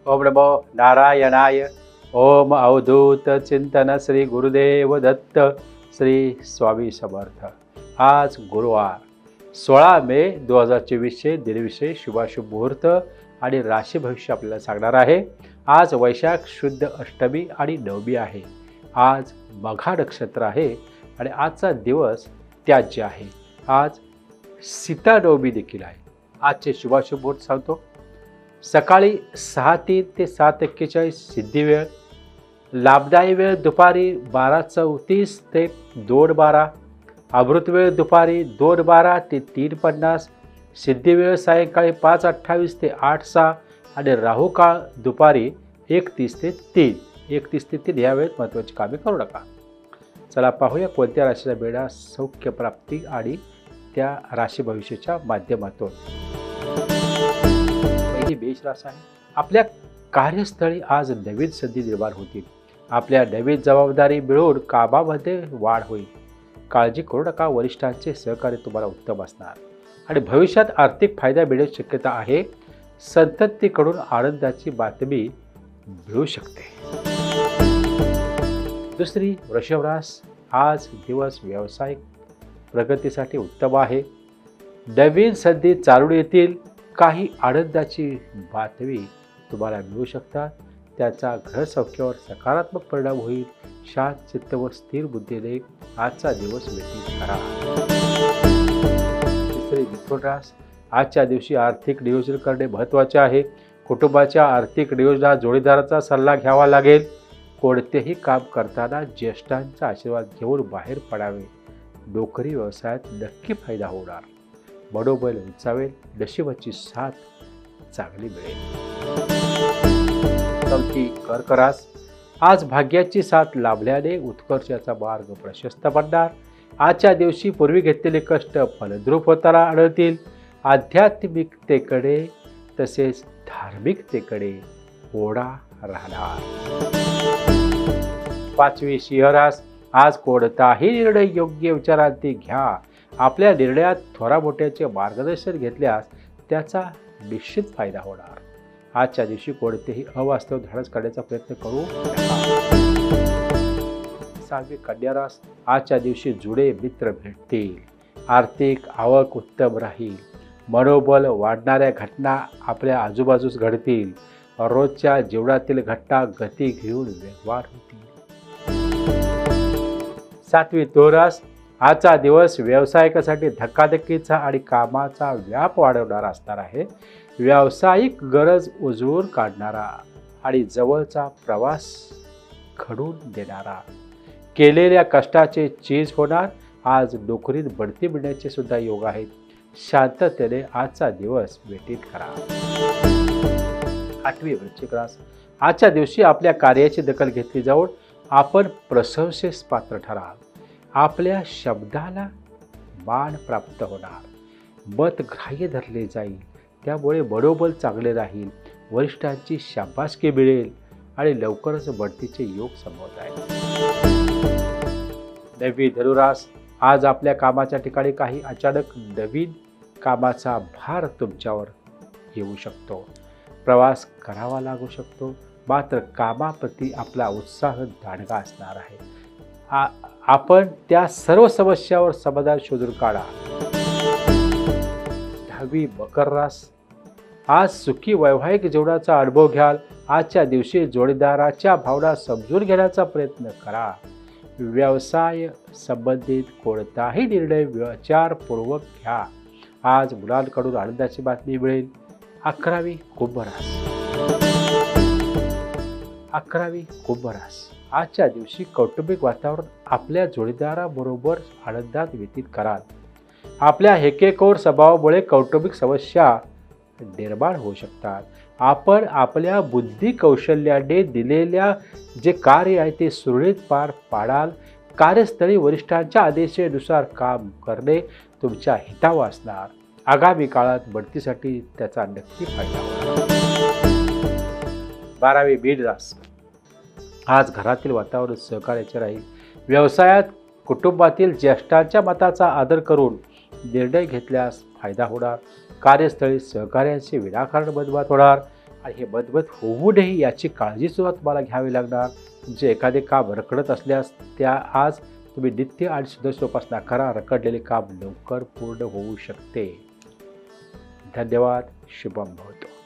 ओम नमो नारायणाय. ओम अवधूत चिंतन श्री गुरुदेव दत्त. श्री स्वामी समर्थ. आज गुरुवार 16 मे 2024 दिनविषय शुभाशुभ मुहूर्त आणि राशी भविष्य आपल्याला सांगणार आहे. आज वैशाख शुद्ध अष्टमी आणि नवमी आहे. आज मघा नक्षत्र आहे आणि आजचा दिवस त्याज्य आहे. आज सीता नवमी देखील आहे. आजचे शुभाशुभ मुहूर्त सांगतो. सकाळी 6:03 ते 7:41 सिद्धी वेळ. लाभदायी वेळ दुपारी 12:34 ते 2:12. अमृत वेळ दुपारी 2:12 ते 3:50. सिद्धी वेळ सायंकाळी 5:28 ते 8:06 आणि राहू काळ दुपारी 1:30 ते 3. 1:30 ते 3 या वेळेत महत्त्वाची कामे करू नका. चला पाहूया कोणत्या राशीला मिळणार सौख्य प्राप्ती आणि त्या राशी भविष्याच्या माध्यमातून. पहिली मेष राशी आहे. आपल्या कार्यस्थळी आज नवीन संधी निर्माण होतील. आपल्या नवीन जबाबदारी मिळून कामामध्ये वाढ होईल. काळजी करू नका. वरिष्ठांचे सहकार्य तुम्हाला उत्तम असणार आणि भविष्यात आर्थिक फायदा मिळण्याची शक्यता आहे. संततीकडून आनंदाची बातमी मिळू शकते. दुसरी वृषभ रास. आज दिवस व्यावसायिक प्रगतीसाठी उत्तम आहे. नवीन संधी चालून येतील. काही आनंदाची बातमी तुम्हाला मिळू शकतात. त्याचा ग्रहसौख्यावर सकारात्मक परिणाम होईल. शांत चित्त व स्थिर बुद्धीने आजचा दिवस व्यतीत करा. तिसरी मिथुन रास. आजच्या दिवशी आर्थिक नियोजन करणे महत्त्वाचे आहे. कुटुंबाच्या आर्थिक नियोजनात जोडीदाराचा सल्ला घ्यावा लागेल. कोणतेही काम करताना ज्येष्ठांचा आशीर्वाद घेऊन बाहेर पडावे. नोकरी व्यवसायात नक्की फायदा होणार. मनोबल उंचावेल. नशिबाची साथ चांगली मिळेल. चौथी कर्क रास. आज भाग्याची साथ लाभल्याने उत्कर्षाचा मार्ग प्रशस्त बनणार. आजच्या दिवशी पूर्वी घेतलेले कष्ट फलद्रूप होताना आढळतील. आध्यात्मिकतेकडे तसेच धार्मिकतेकडे ओढा राहणार. पाचवी सिंह रास. आज कोणताही निर्णय योग्य विचारांती घ्या. आपल्या निर्णयात थोरा मोठ्याचे मार्गदर्शन घेतल्यास त्याचा निश्चित फायदा होणार. आजच्या दिवशी कोणतेही अवास्तव धाडस करण्याचा प्रयत्न करू नका. सहावी कन्या रास. आजच्या दिवशी जुळे मित्र भेटतील. आर्थिक आवक उत्तम राहील. मनोबल वाढणाऱ्या घटना आपल्या आजूबाजूस घडतील. रोजच्या जीवनातील घटना गती घेऊन वेगवान होतील. सातवी तुळ रास. आजचा दिवस व्यावसायिकासाठी धक्काधक्कीचा आणि कामाचा व्याप वाढवणारा असणार आहे. व्यावसायिक गरज उजळून काढणारा आणि जवळचा प्रवास घडून देणारा. केलेल्या कष्टाचे चीज होणार. आज नोकरीत बढती मिळण्याचे सुद्धा योग आहेत. शांततेने आजचा दिवस व्यतीत करा. आठवी वृश्चिक रास. आजच्या दिवशी आपल्या कार्याची दखल घेतली जाऊन आपण प्रशंसेस पात्र ठराल. आपल्या शब्दाला मान प्राप्त होणार. मत ग्राह्य धरले जाईल. त्यामुळे मनोबल चांगले राहील. वरिष्ठांची शाबासकी मिळेल आणि लवकरच बढतीचे योग संभवत आहेत. नवी धनुरास. आज आपल्या कामाच्या ठिकाणी काही अचानक नवीन कामाचा भार तुमच्यावर येऊ शकतो. प्रवास करावा लागू शकतो. मात्र कामाप्रती आपला उत्साह दांडगा असणार आहे. आपण त्या सर्व समस्यावर समाधान शोधून काढा. दहावी मकर रास. आज सुखी वैवाहिक जीवनाचा अनुभव घ्याल. आजच्या दिवशी जोडीदाराच्या भावना समजून घेण्याचा प्रयत्न करा. व्यवसाय संबंधित कोणताही निर्णय विचारपूर्वक घ्या. आज मुलांकडून आनंदाची बातमी मिळेल. 11वी कुंभ रास. 11वी कुंभ रास. आजच्या दिवशी कौटुंबिक वातावरण आपल्या जोडीदाराबरोबर आनंदात व्यतीत कराल. आपल्या हेकेखोर स्वभावामुळे कौटुंबिक समस्या निर्माण होऊ शकतात. आपण आपल्या बुद्धी कौशल्याने दिलेल्या जे कार्य आहे ते सुरळीत पार पाडाल. कार्यस्थळी वरिष्ठांच्या आदेशानुसार काम करणे तुमच्या हितावं असणार. आगामी काळात बढतीसाठी त्याचा नक्की फायदा होणार. 12वी मीन रास. आज घरातील वातावरण सहकार्याचे राहील. व्यवसायात कुटुंबातील ज्येष्ठांच्या मताचा आदर करून निर्णय घेतल्यास फायदा होणार. कार्यस्थळी सहकार्याचे विनाकारण बदबाद होणार आणि हे बदबद होऊ नये याची काळजीसुद्धा तुम्हाला घ्यावी लागणार. तुमचे एखादे काम रखडत असल्यास त्या आज तुम्ही नित्य आणि सुदर्शन उपासना करा. रखडलेले काम लवकर पूर्ण होऊ शकते. धन्यवाद. शुभम भवतो.